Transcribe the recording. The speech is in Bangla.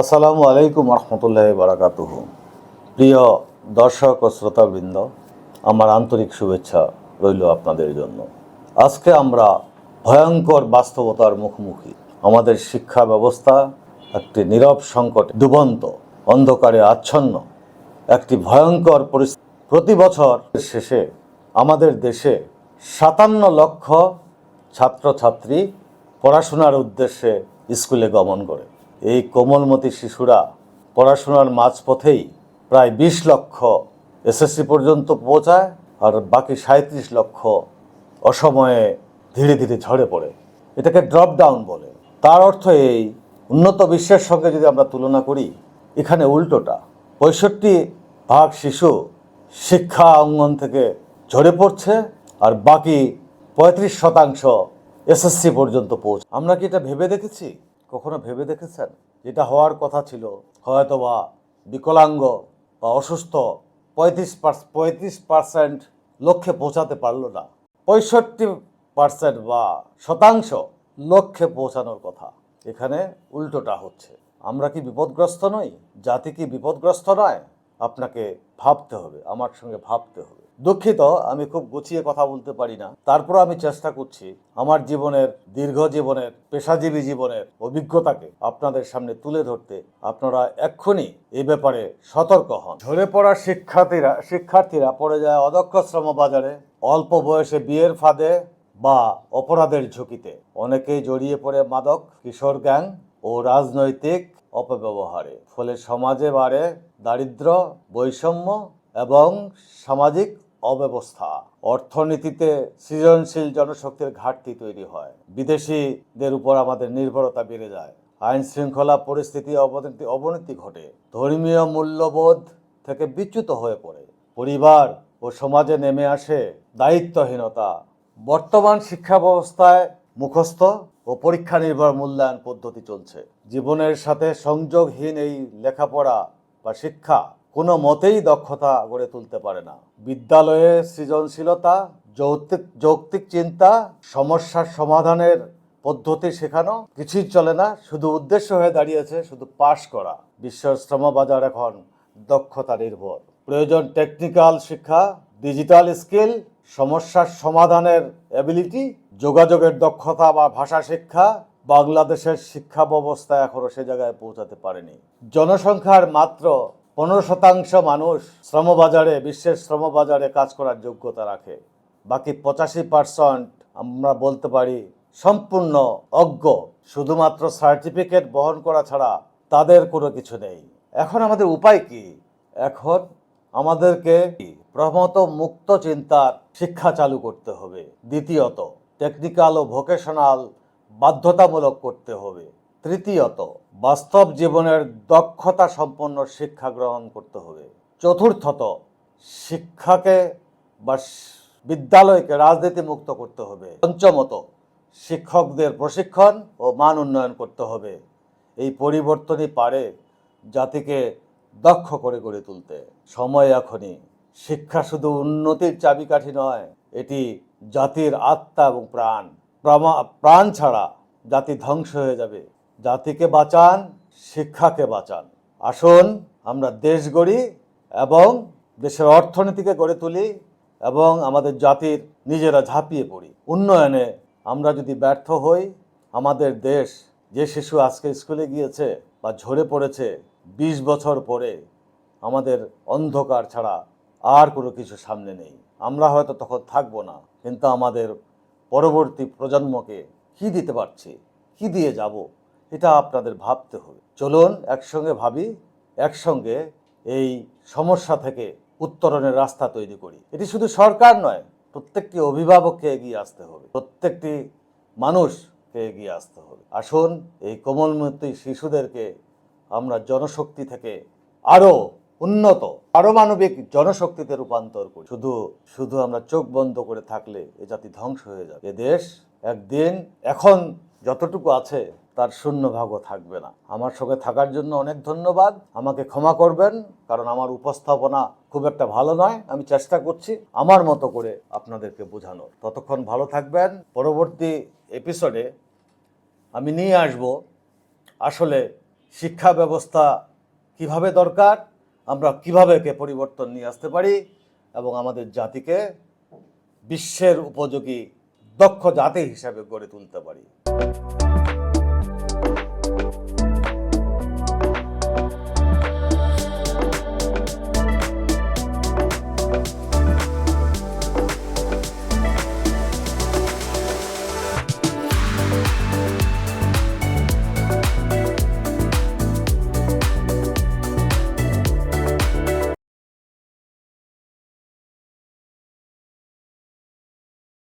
আসসালামু আলাইকুম রহমতুল্লাহ বারাকাতুহ। প্রিয় দর্শক ও শ্রোতাবৃন্দ, আমার আন্তরিক শুভেচ্ছা রইল আপনাদের জন্য। আজকে আমরা ভয়ঙ্কর বাস্তবতার মুখোমুখি। আমাদের শিক্ষা ব্যবস্থা একটি নীরব সংকটে ডুবন্ত, অন্ধকারে আচ্ছন্ন একটি ভয়ঙ্কর পরিস্থিতি। প্রতি বছর শেষে আমাদের দেশে ৫৭ লক্ষ ছাত্রছাত্রী পড়াশোনার উদ্দেশ্যে স্কুলে গমন করে। এই কোমলমতি শিশুরা পড়াশোনার মাঝপথেই প্রায় ২০ লক্ষ এসএসসি পর্যন্ত পৌঁছায়, আর বাকি ৩৭ লক্ষ অসময়ে ধীরে ধীরে ঝরে পড়ে। এটাকে ড্রপ ডাউন বলে। তার অর্থ এই, উন্নত বিশ্বের সঙ্গে যদি আমরা তুলনা করি, এখানে উল্টোটা। ৬৫% শিশু শিক্ষা অঙ্গন থেকে ঝরে পড়ছে, আর বাকি ৩৫% এসএসসি পর্যন্ত পৌঁছে। আমরা কি এটা ভেবে দেখেছি? কখনো ভেবে দেখেছেন? যেটা হওয়ার কথা ছিল, হয়তোবা বিকলাঙ্গ বা অসুস্থ ৩৫% লক্ষ্যে পৌঁছাতে পারলো না, ৬৫% বা শতাংশ লক্ষ্যে পৌঁছানোর কথা। এখানে উল্টোটা হচ্ছে। আমরা কি বিপদগ্রস্ত নই? জাতি কি বিপদগ্রস্ত নয়? আপনাকে ভাবতে হবে, আমার সঙ্গে ভাবতে হবে। দুঃখিত, আমি খুব গুছিয়ে কথা বলতে পারি না, তারপর আমি চেষ্টা করছি আমার জীবনের, দীর্ঘ জীবনের, পেশাজীবী জীবনের অভিজ্ঞতাকে আপনাদের সামনে তুলে ধরতে। আপনারা এক্ষুনি এই ব্যাপারে সতর্ক হন। ঝরে পড়া শিক্ষার্থীরা পড়ে যায় অদক্ষ শ্রমবাজারে, অল্প বয়সে বিয়ের ফাঁদে বা অপরাধের ঝুঁকিতে। অনেকেই জড়িয়ে পড়ে মাদক, কিশোর গ্যাং ও রাজনৈতিক অপব্যবহারে। ফলে সমাজে বাড়ে দারিদ্র্য, বৈষম্য এবং সামাজিক অব্যবস্থা। অর্থনীতিতে সৃজনশীল জনশক্তির ঘাটতি তৈরি হয়। বিদেশিদের উপর আমাদের নির্ভরতা বেড়ে যায়। আইন শৃঙ্খলা পরিস্থিতি অবনতি ঘটে। ধর্মীয় মূল্যবোধ থেকে বিচ্যুত হয়ে পড়ে। পরিবার ও সমাজে নেমে আসে দায়িত্বহীনতা। বর্তমান শিক্ষা ব্যবস্থায় মুখস্থ ও পরীক্ষা নির্ভর মূল্যায়ন পদ্ধতি চলছে। জীবনের সাথে সংযোগহীন এই লেখাপড়া বা শিক্ষা কোনো মতেই দক্ষতা গড়ে তুলতে পারে না। বিদ্যালয়ে সৃজনশীলতা, যৌক্তিক চিন্তা, সমস্যার সমাধানের পদ্ধতি শেখানো কিছুই চলে না। শুধু উদ্দেশ্য হয়ে দাঁড়িয়েছে শুধু পাশ করা। বিশ্বের শ্রমবাজার এখন দক্ষতা নির্ভর। প্রয়োজন টেকনিক্যাল শিক্ষা, ডিজিটাল স্কিল, সমস্যার সমাধানের এবিলিটি, যোগাযোগের দক্ষতা বা ভাষা শিক্ষা। বাংলাদেশের শিক্ষা ব্যবস্থা এখনো সে জায়গায় পৌঁছাতে পারেনি। জনসংখ্যার মাত্র 15% মানুষ বিশ্বের শ্রমবাজারে কাজ করার যোগ্যতা রাখে। বাকি 85% আমরা বলতে পারি সম্পূর্ণ অজ্ঞ। শুধুমাত্র সার্টিফিকেট বহন করা ছাড়া তাদের কোনো কিছু নেই। এখন আমাদের উপায় কি? এখন আমাদেরকে প্রথমত মুক্ত চিন্তার শিক্ষা চালু করতে হবে। দ্বিতীয়ত টেকনিক্যাল ও ভোকেশনাল বাধ্যতামূলক করতে হবে। তৃতীয়ত বাস্তব জীবনের দক্ষতা সম্পন্ন শিক্ষা গ্রহণ করতে হবে। চতুর্থত শিক্ষাকে বা বিদ্যালয়কে রাজনীতি মুক্ত করতে হবে। পঞ্চমত শিক্ষকদের প্রশিক্ষণ ও মান উন্নয়ন করতে হবে। এই পরিবর্তনই পারে জাতিকে দক্ষ করে গড়ে তুলতে। সময় এখনই। শিক্ষা শুধু উন্নতির চাবিকাঠি নয়, এটি জাতির আত্মা এবং প্রাণ। প্রাণ ছাড়া জাতি ধ্বংস হয়ে যাবে। জাতিকে বাঁচান, শিক্ষাকে বাঁচান। আসুন আমরা দেশ গড়ি এবং দেশের অর্থনীতিকে গড়ে তুলি এবং আমাদের জাতির নিজেরা ঝাঁপিয়ে পড়ি। উন্নয়নে আমরা যদি ব্যর্থ হই, আমাদের দেশ, যে শিশু আজকে স্কুলে গিয়েছে বা ঝরে পড়েছে, 20 বছর পরে আমাদের অন্ধকার ছাড়া আর কোনো কিছু সামনে নেই। আমরা হয়তো তখন থাকবো না, কিন্তু আমাদের পরবর্তী প্রজন্মকে কি দিতে পারছি, কি দিয়ে যাব, এটা আপনাদের ভাবতে হবে। চলুন একসঙ্গে ভাবি, একসঙ্গে এই সমস্যা থেকে উত্তরণের রাস্তা তৈরি করি। এটি শুধু সরকার নয়, প্রত্যেকটি অভিভাবককে এগিয়ে আসতে হবে, প্রত্যেকটি মানুষকে এগিয়ে আসতে হবে। আসুন এই কোমলমতি শিশুদেরকে আমরা জনশক্তি থেকে আরও উন্নত, পারমাণবিক জনশক্তিতে রূপান্তর করি। শুধু আমরা চোখ বন্ধ করে থাকলে এ জাতি ধ্বংস হয়ে যাবে। এ দেশ একদিন এখন যতটুকু আছে তার শূন্যভাগও থাকবে না। আমার সঙ্গে থাকার জন্য অনেক ধন্যবাদ। আমাকে ক্ষমা করবেন, কারণ আমার উপস্থাপনা খুব একটা ভালো নয়। আমি চেষ্টা করছি আমার মতো করে আপনাদেরকে বোঝানোর। ততক্ষণ ভালো থাকবেন। পরবর্তী এপিসোডে আমি নিয়ে আসব আসলে শিক্ষা ব্যবস্থা কিভাবে দরকার, আমরা কিভাবে একে পরিবর্তন নিয়ে আসতে পারি এবং আমাদের জাতিকে বিশ্বের উপযোগী দক্ষ জাতি হিসাবে গড়ে তুলতে পারি।